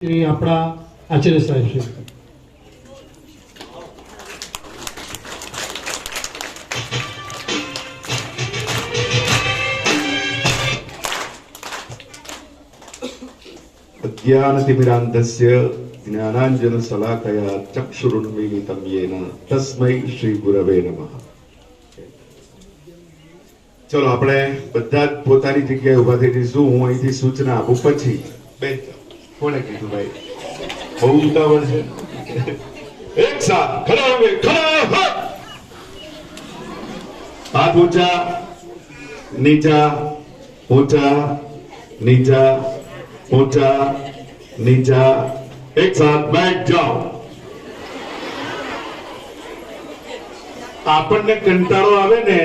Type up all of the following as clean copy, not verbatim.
આપણા આચાર્ય સાહેબ છે. अज्ञानतिमिरान्धस्य ज्ञानाञ्जनशलाकया चक्षुरुन्मीलितं येन तस्मै श्री गुरवे नमः. चलो આપણે બધા જ પોતાની જગ્યાએ ઊભા થઈ જઈશું. હું અહીંથી સૂચના આપું પછી બેન કોણે કીધું ભાઈ બહુ ઉતાવળ છે? એક સાથ ખડા હોવે ખડા હો. હાથ ઊંચા નીચા ऊंचा नीचा ऊंचा नीचा. एक साथ बैठ जाओ. આપણને કંટાળો આવે ને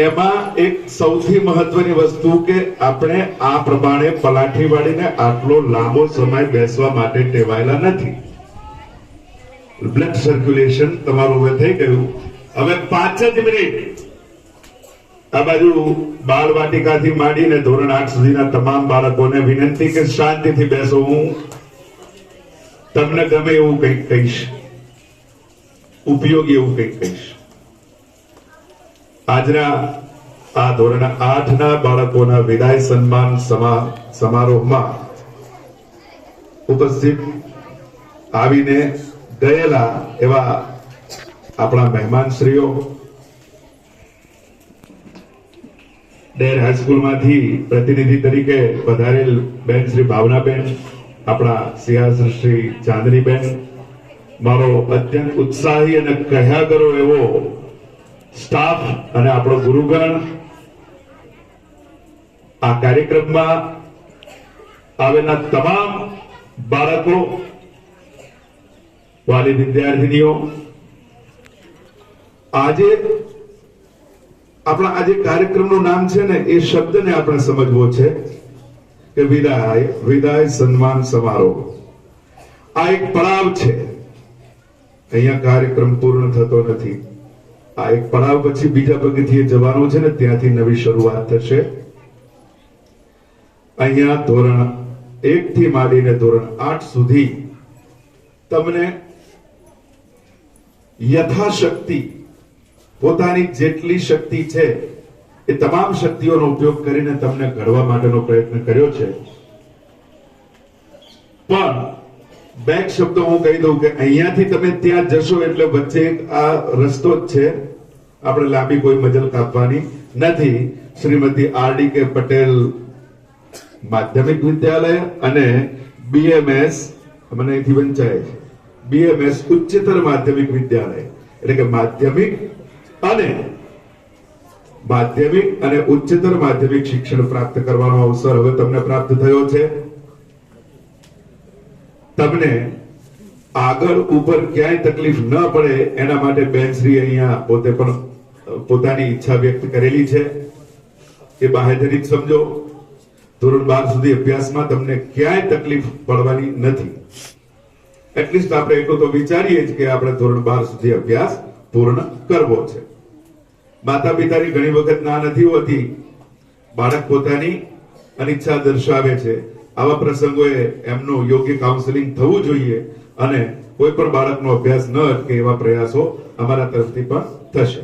એમાં એક સૌથી મહત્વની વસ્તુ કે આપણે આ પ્રમાણે પલાઠી વાળીને આટલો લાંબો સમય બેસવા માટે ટેવાયેલા નથી. બ્લડ સર્ક્યુલેશન તમારું હવે થઈ ગયું. હવે 5 જ મિનિટ આ બાજુ બાળ વાટિકાથી માંડીને ધોરણ 8 સુધીના તમામ બાળકોને વિનંતી કે શાંતિથી બેસો. હું તમને ગમે એવું કંઈક કહીશ, ઉપયોગી એવું કંઈક કહીશ. આજના આ ધોરણ 8 ના બાળકોના વિદાય સન્માન સમારોહમાં ઉપસ્થિત આવીને ગયેલા એવા આપણા મહેમાનશ્રીઓ, ડેર હાઈસ્કૂલમાંથી પ્રતિનિધિ તરીકે પધારેલ બેન શ્રી ભાવનાબેન, આપણા સિંહાસન શ્રી ચાંદનીબેન, મારો અત્યંત ઉત્સાહી અને કહ્યા કરો એવો સ્ટાફ અને આપણો ગુરુગણ, આ કાર્યક્રમમાં આવેલા તમામ બાળકો, વાલી વિદ્યાર્થીનીઓ. આજે આપણા આજે કાર્યક્રમનું નામ છે ને એ શબ્દને આપણે સમજવો છે કે વિદાય સન્માન સમારોહ. આ એક પડાવ છે. અહીંયા કાર્યક્રમ પૂર્ણ થતો નથી. આ એક પડાવ પછી બીજા પગથિયે જવાનું છે ને ત્યાંથી નવી શરૂઆત થશે. અહીંયા ધોરણ 1 થી માંડીને ધોરણ 8 સુધી તમને યથાશક્તિ પોતાની જેટલી શક્તિ છે એ તમામ શક્તિઓનો ઉપયોગ કરીને તમને ઘડવા માટેનો પ્રયત્ન કર્યો છે. પણ બે શબ્દો હું કહી દઉં કે અહીંયાથી તમે ત્યાં જશો એટલે વચ્ચે આ રસ્તો જ છે. આપણે લાંબી કોઈ મજલ કાપવાની નથી. શ્રીમતી RD કે પટેલ માધ્યમિક વિદ્યાલય અને BMS, મને અહીંથી વંચાય છે, BMS ઉચ્ચતર માધ્યમિક વિદ્યાલય, એટલે કે માધ્યમિક અને ઉચ્ચતર માધ્યમિક શિક્ષણ પ્રાપ્ત કરવાનો અવસર હવે તમને પ્રાપ્ત થયો છે. તમને આગળ ઉપર ક્યાંય તકલીફ ન પડે એના માટે બેનશ્રી અહીંયા પોતે પણ પોતાની ઈચ્છા વ્યક્ત કરેલી છે. એ બાહેધરી સમજો. ધોરણ 12 સુધી અભ્યાસમાં તમને ક્યાંય તકલીફ પડવાની નથી. એટલીસ્ટ આપણે એટલું તો વિચારીએ જ કે આપણે ધોરણ 12 સુધી અભ્યાસ પૂર્ણ કરવો છે. માતા પિતાની ઘણી વખત ના નથી હોતી. બાળક પોતાની અનિચ્છા દર્શાવે છે. આવા પ્રસંગોએ એમનું યોગ્ય કાઉન્સેલિંગ થવું જોઈએ અને કોઈ પણ બાળકનો અભ્યાસ ન અટકે એવા પ્રયાસો અમારા તરફથી પણ થશે.